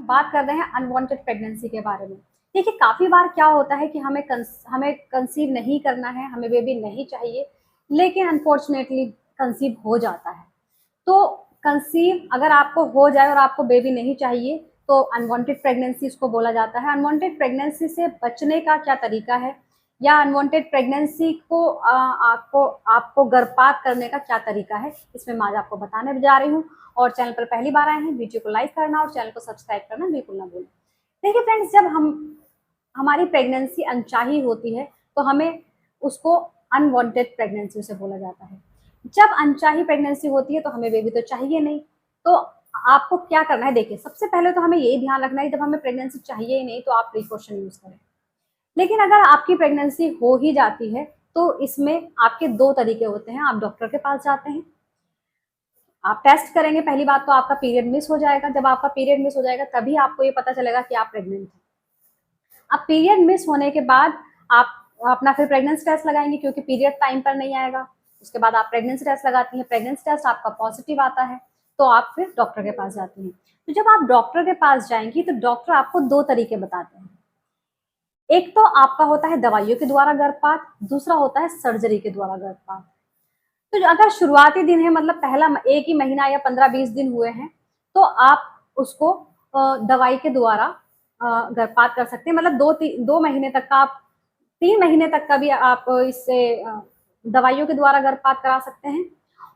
बात कर रहे हैं अनवांटेड प्रेगनेंसी के बारे में। देखिए, काफ़ी बार क्या होता है कि हमें कंसीव नहीं करना है, हमें बेबी नहीं चाहिए, लेकिन अनफॉर्चुनेटली कंसीव हो जाता है। तो कंसीव अगर आपको हो जाए और आपको बेबी नहीं चाहिए, तो अनवांटेड प्रेगनेंसी इसको बोला जाता है। अनवांटेड प्रेगनेंसी से बचने का क्या तरीका है, या अनवांटेड प्रेगनेंसी को आपको आपको गर्भपात करने का क्या तरीका है, इसमें मैं आज आपको बताने जा रही हूँ। और चैनल पर पहली बार आए हैं, वीडियो को लाइक करना और चैनल को सब्सक्राइब करना बिल्कुल ना भूलें। देखिए फ्रेंड्स, जब हमारी प्रेगनेंसी अनचाही होती है, तो हमें उसको अनवांटेड प्रेगनेंसी उसे बोला जाता है। जब अनचाही प्रेगनेंसी होती है तो हमें बेबी तो चाहिए नहीं, तो आपको क्या करना है, देखिए सबसे पहले तो हमें यही ध्यान रखना है, जब हमें प्रेगनेंसी चाहिए ही नहीं तो आप प्रिकॉशन यूज करें। लेकिन अगर आपकी प्रेगनेंसी हो ही जाती है, तो इसमें आपके दो तरीके होते हैं। आप डॉक्टर के पास जाते हैं, आप टेस्ट करेंगे। पहली बात तो आपका पीरियड मिस हो जाएगा। जब आपका पीरियड मिस हो जाएगा तभी आपको ये पता चलेगा कि आप प्रेग्नेंट हैं। अब पीरियड मिस होने के बाद आप अपना फिर प्रेगनेंसी टेस्ट लगाएंगे, क्योंकि पीरियड टाइम पर नहीं आएगा। उसके बाद आप प्रेगनेंसी टेस्ट लगाती हैं, प्रेगनेंसी टेस्ट आपका पॉजिटिव आता है, तो आप फिर डॉक्टर के पास जाती हैं। तो जब आप डॉक्टर के पास जाएंगी तो डॉक्टर आपको दो तरीके बताते हैं। एक तो आपका होता है दवाइयों के द्वारा गर्भपात, दूसरा होता है सर्जरी के द्वारा गर्भपात। तो अगर शुरुआती दिन है, मतलब पहला एक ही महीना या 15-20 दिन हुए हैं, तो आप उसको दवाई के द्वारा गर्भपात कर सकते हैं। मतलब 2 महीने तक का, आप 3 महीने तक का भी आप इससे दवाइयों के द्वारा गर्भपात करा सकते हैं।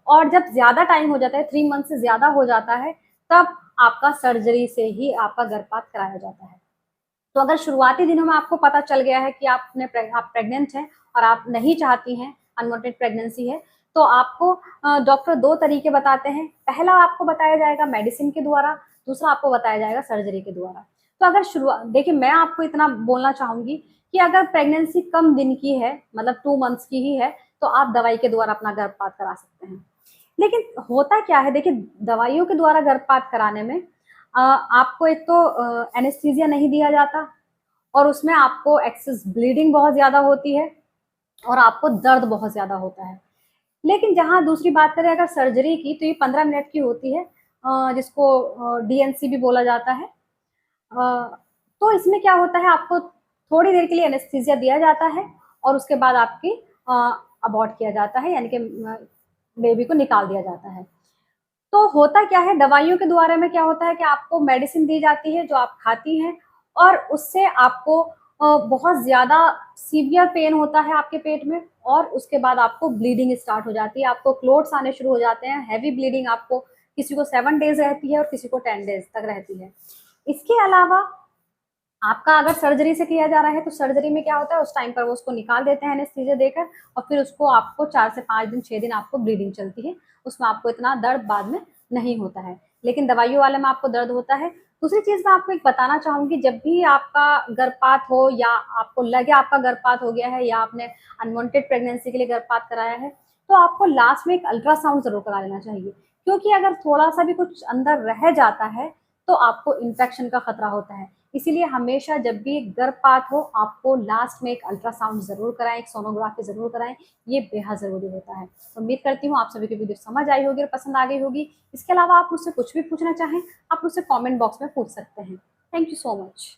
और जब ज्यादा टाइम हो जाता है, 3 मंथ से ज्यादा हो जाता है, तब आपका सर्जरी से ही आपका गर्भपात कराया जाता है। तो अगर शुरुआती दिनों में आपको पता चल गया है कि आप प्रेग्नेंट हैं और आप नहीं चाहती हैं, अनवांटेड प्रेगनेंसी है, तो आपको डॉक्टर दो तरीके बताते हैं। पहला आपको बताया जाएगा मेडिसिन के द्वारा, दूसरा आपको बताया जाएगा सर्जरी के द्वारा। तो अगर शुरुआत, देखिए मैं आपको इतना बोलना चाहूंगी कि अगर प्रेगनेंसी कम दिन की है, मतलब 2 मंथ्स की ही है, तो आप दवाई के द्वारा अपना गर्भपात करा सकते हैं। लेकिन होता क्या है, देखिए दवाइयों के द्वारा गर्भपात कराने में आपको एक तो एनेस्थीसिया नहीं दिया जाता, और उसमें आपको एक्सेस ब्लीडिंग बहुत ज्यादा होती है और आपको दर्द बहुत ज्यादा होता है। लेकिन जहाँ दूसरी बात करें अगर सर्जरी की, तो ये 15 मिनट की होती है, जिसको डीएनसी भी बोला जाता है। तो इसमें क्या होता है, आपको थोड़ी देर के लिए एनेस्थीसिया दिया जाता है और उसके बाद आपकी अबॉर्ट किया जाता है, यानी कि बेबी को निकाल दिया जाता है। तो होता क्या है, दवाइयों के द्वारा में क्या होता है कि आपको मेडिसिन दी जाती है जो आप खाती हैं, और उससे आपको बहुत ज्यादा सीवियर पेन होता है आपके पेट में, और उसके बाद आपको ब्लीडिंग स्टार्ट हो जाती है, आपको क्लोट्स आने शुरू हो जाते हैं। हैवी ब्लीडिंग आपको किसी को 7 डेज रहती है और किसी को 10 डेज तक रहती है। इसके अलावा आपका अगर सर्जरी से किया जा रहा है, तो सर्जरी में क्या होता है, उस टाइम पर वो उसको निकाल देते हैं एनेस्थीसिया देकर, और फिर उसको आपको 4 से 5 दिन 6 दिन आपको ब्लीडिंग चलती है। उसमें आपको इतना दर्द बाद में नहीं होता है, लेकिन दवाइयों वाले में आपको दर्द होता है। दूसरी चीज मैं आपको एक बताना चाहूंगी, जब भी आपका गर्भपात हो, या आपको लगे आपका गर्भपात हो गया है, या आपने अनवांटेड प्रेगनेंसी के लिए गर्भपात कराया है, तो आपको लास्ट में एक अल्ट्रासाउंड जरूर करा लेना चाहिए। क्योंकि अगर थोड़ा सा भी कुछ अंदर रह जाता है, तो आपको इन्फेक्शन का खतरा होता है। इसीलिए हमेशा जब भी गर्भपात हो, आपको लास्ट में एक अल्ट्रासाउंड जरूर कराएं, एक सोनोग्राफी जरूर कराएं। ये बेहद जरूरी होता है। तो उम्मीद करती हूँ आप सभी को वीडियो समझ आई होगी और पसंद आ गई होगी। इसके अलावा आप मुझसे कुछ भी पूछना चाहें, आप मुझसे कमेंट बॉक्स में पूछ सकते हैं। Thank you so much.